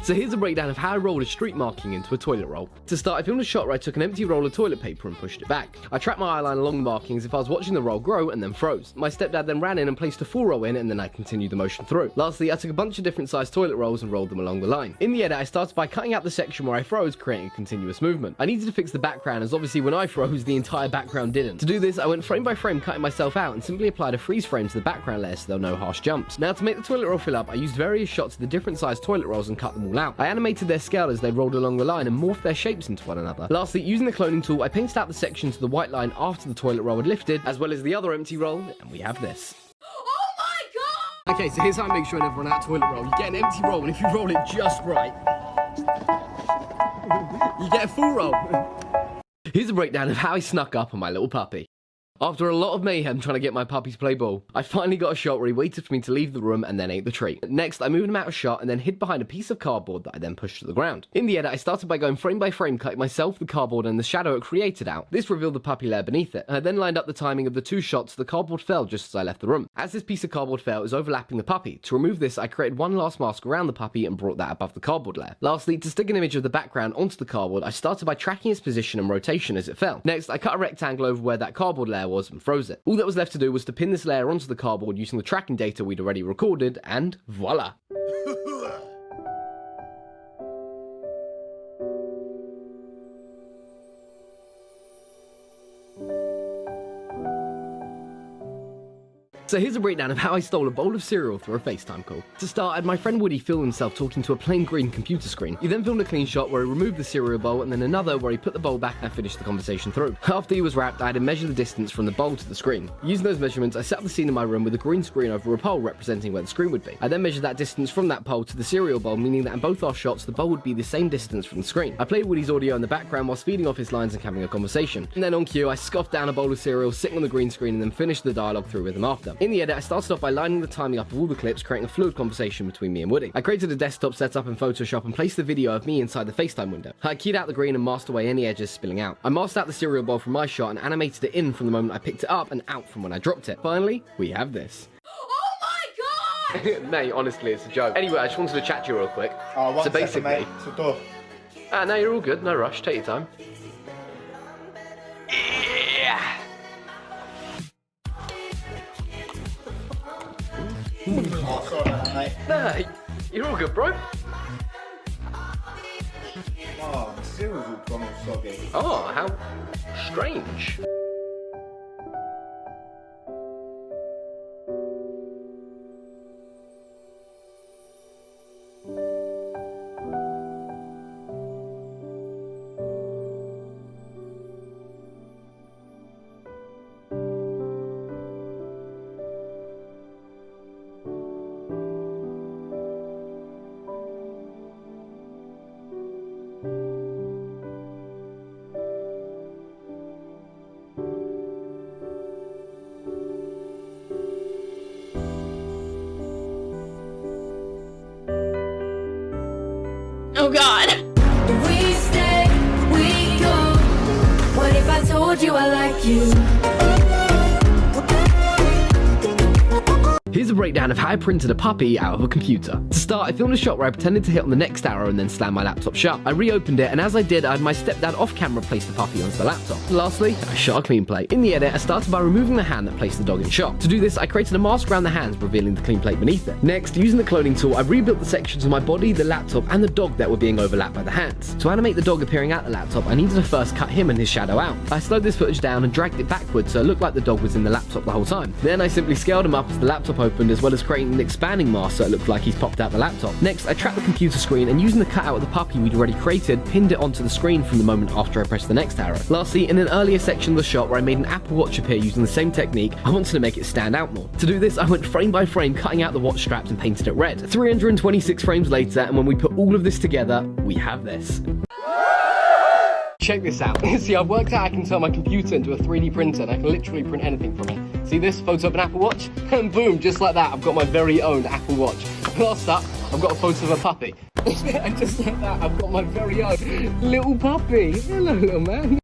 So here's a breakdown of how I rolled a streak marking into a toilet roll. To start, I filmed a shot where I took an empty roll of toilet paper and pushed it back. I tracked my eyeline along the markings if I was watching the roll grow and then froze. My stepdad then ran in and placed a full roll in, and then I continued the motion through. Lastly, I took a bunch of different sized toilet rolls and rolled them along the line. In the edit, I started by cutting out the section where I froze, creating a continuous movement. I needed to fix the background, as obviously when I froze, the entire background didn't. To do this, I went frame by frame cutting myself out and simply applied a freeze frame to the background layer so there were no harsh jumps. Now to make the toilet roll fill up, I used various shots of the different sized toilet rolls and cut them all out. I animated their scale as they rolled along the line and morphed their shapes into one another. Lastly, using the cloning tool, I painted out the sections of the white line after the toilet roll had lifted, as well as the other empty roll, and we have this. Oh my god! Okay, so here's how I make sure I never run out of toilet roll. You get an empty roll, and if you roll it just right, you get a full roll. Here's a breakdown of how I snuck up on my little puppy. After a lot of mayhem trying to get my puppy to play ball, I finally got a shot where he waited for me to leave the room and then ate the treat. Next, I moved him out of shot and then hid behind a piece of cardboard that I then pushed to the ground. In the edit, I started by going frame by frame, cutting myself, the cardboard, and the shadow it created out. This revealed the puppy lair beneath it. I then lined up the timing of the two shots so the cardboard fell just as I left the room. As this piece of cardboard fell, it was overlapping the puppy. To remove this, I created one last mask around the puppy and brought that above the cardboard layer. Lastly, to stick an image of the background onto the cardboard, I started by tracking its position and rotation as it fell. Next, I cut a rectangle over where that cardboard layer was and froze it. All that was left to do was to pin this layer onto the cardboard using the tracking data we'd already recorded, and voila! So here's a breakdown of how I stole a bowl of cereal through a FaceTime call. To start, I had my friend Woody film himself talking to a plain green computer screen. He then filmed a clean shot where he removed the cereal bowl and then another where he put the bowl back and finished the conversation through. After he was wrapped, I had to measure the distance from the bowl to the screen. Using those measurements, I set up the scene in my room with a green screen over a pole representing where the screen would be. I then measured that distance from that pole to the cereal bowl, meaning that in both our shots, the bowl would be the same distance from the screen. I played Woody's audio in the background whilst feeding off his lines and having a conversation. And then on cue, I scoffed down a bowl of cereal, sitting on the green screen, and then finished the dialogue through with him after. In the edit, I started off by lining the timing up of all the clips, creating a fluid conversation between me and Woody. I created a desktop setup in Photoshop and placed the video of me inside the FaceTime window. I keyed out the green and masked away any edges spilling out. I masked out the cereal bowl from my shot and animated it in from the moment I picked it up and out from when I dropped it. Finally, we have this. Oh my god! Mate, honestly, it's a joke. Anyway, I just wanted to chat to you real quick. So basically, mate. So no, you're all good. No rush. Take your time. Yeah. Oh, sorry about that, mate. Nah, you're all good, bro. Oh, the cereal's all gone all soggy. Oh, how strange. Oh god. We stay, we go. What if I told you I like you? Here's a breakdown of how I printed a puppy out of a computer. To start, I filmed a shot where I pretended to hit on the next arrow and then slammed my laptop shut. I reopened it, and as I did, I had my stepdad off camera place the puppy onto the laptop. Lastly, I shot a clean plate. In the edit, I started by removing the hand that placed the dog in shot. To do this, I created a mask around the hands, revealing the clean plate beneath it. Next, using the cloning tool, I rebuilt the sections of my body, the laptop, and the dog that were being overlapped by the hands. To animate the dog appearing at the laptop, I needed to first cut him and his shadow out. I slowed this footage down and dragged it backwards so it looked like the dog was in the laptop the whole time. Then I simply scaled him up as the laptop opened, as well as creating an expanding mask so it looked like he's popped out the laptop. Next, I tracked the computer screen and using the cutout of the puppy we'd already created, pinned it onto the screen from the moment after I pressed the next arrow. Lastly, in an earlier section of the shot where I made an Apple Watch appear using the same technique, I wanted to make it stand out more. To do this, I went frame by frame, cutting out the watch straps and painted it red. 326 frames later, and when we put all of this together, we have this. Check this out. See, I've worked out I can turn my computer into a 3D printer and I can literally print anything from it. See this photo of an Apple Watch? And boom, just like that, I've got my very own Apple Watch. Last up, I've got a photo of a puppy. And just like that, I've got my very own little puppy. Hello, little man.